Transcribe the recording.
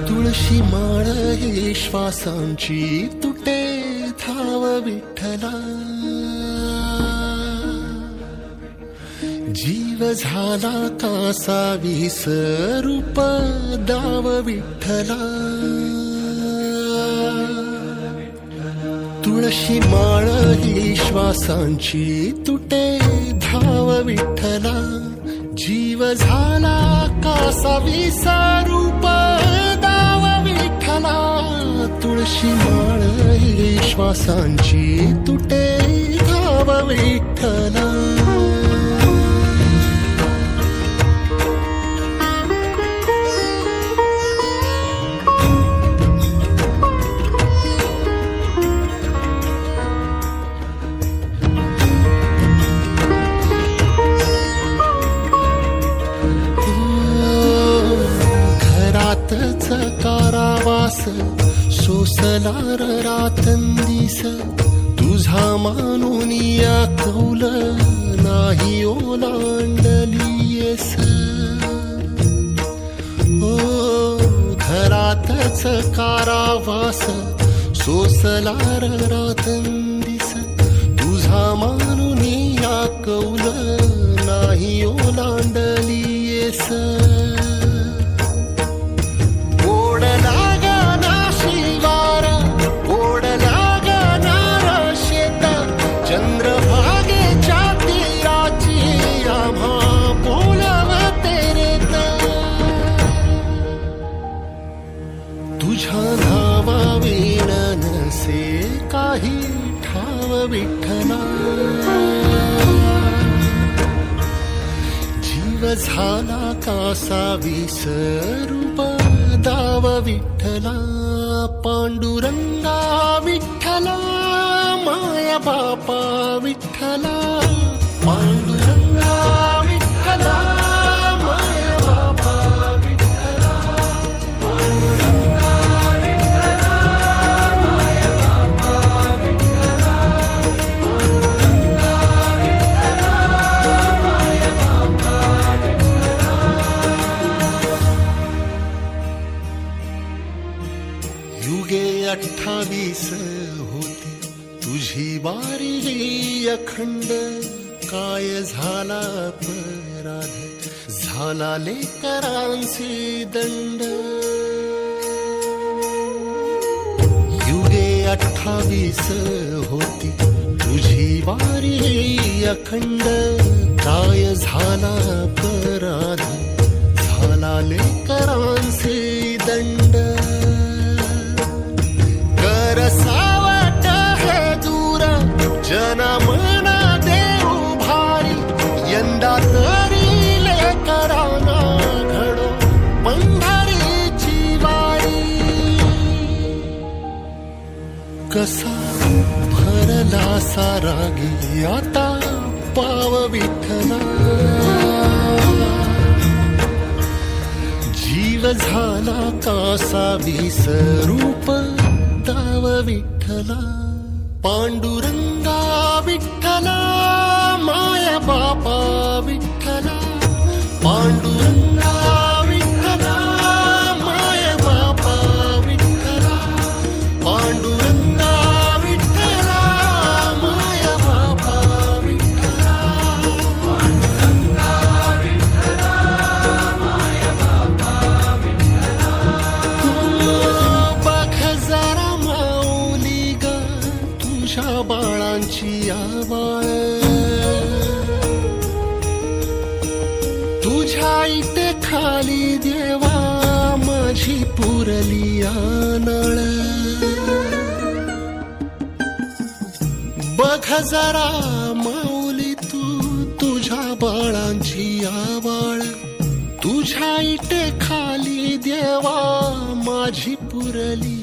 तुळशी माळ हे श्वासांची तुटे धाव विठ्ठला, जीव झाला कासा विसरूप दाव विठ्ठला. तुळशी माळ ही श्वासांची तुटे धाव विठ्ठला, जीव झाला कासा विसरूप दाव विठ्ठला. तुळशी माळ ही श्वासांची तुटे धाव विठ्ठला. कारावास सोसलार रातंदिस, तुझा मानून या कौल नाही ओलांडलीयस. ओ घरातच कारावास सोसलार रातंदिस, तुझा मानून या कौल नाही ओलांडलीयस. चंद्रभागेच्या तीराची आम्हा बोलावते रे, तुझ्या नावाविण नसे काही ठाव विठ्ठला. जीव झाला कासा विसरूप दाव विठ्ठला. पांडुरंगा विठ्ठला माया बापा विठ्ठला. पांडुरंगा विठ्ठला माया बापा विठ्ठला. पांडुरंगा विठ्ठला माया बापा विठ्ठला. पांडुरंगा विठ्ठला माया बापा विठ्ठला. युगे 28 होती तुझी वारी ही अखंड, काय झाला अपराध झाला लेकरांचे दंड. युगे 28 होती तुझी वारी ही अखंड, काय झाला अपराध झाला लेकरांचे दंड. कर सावट हे दूर जनमना देऊ भारी, यंदा तरी लेकरांना घडो पंढरीची वारी. कसा भरला सारा गे आता पाव विठ्ठला, जीव झाला कासा विसरूप दाव विठ्ठला. पांडुरंगा विठ्ठला माया बापा विठ्ठला. पांडुरंगा विठ्ठला माया बापा विठ्ठला. पांडुरंगा विठ्ठला माया बापा विठ्ठला. पांडुरंगा विठ्ठला माया बापा विठ्ठला. बघ जरा माऊली ग तुझ्या बाळांची आवाळ, तुझ्या इथे खाली देवा माझी पुरली नळ. बघ जरा माऊली तू तुझ्या बाळांची आवाळ, तुझ्या इथे खाली देवा माझी पुरली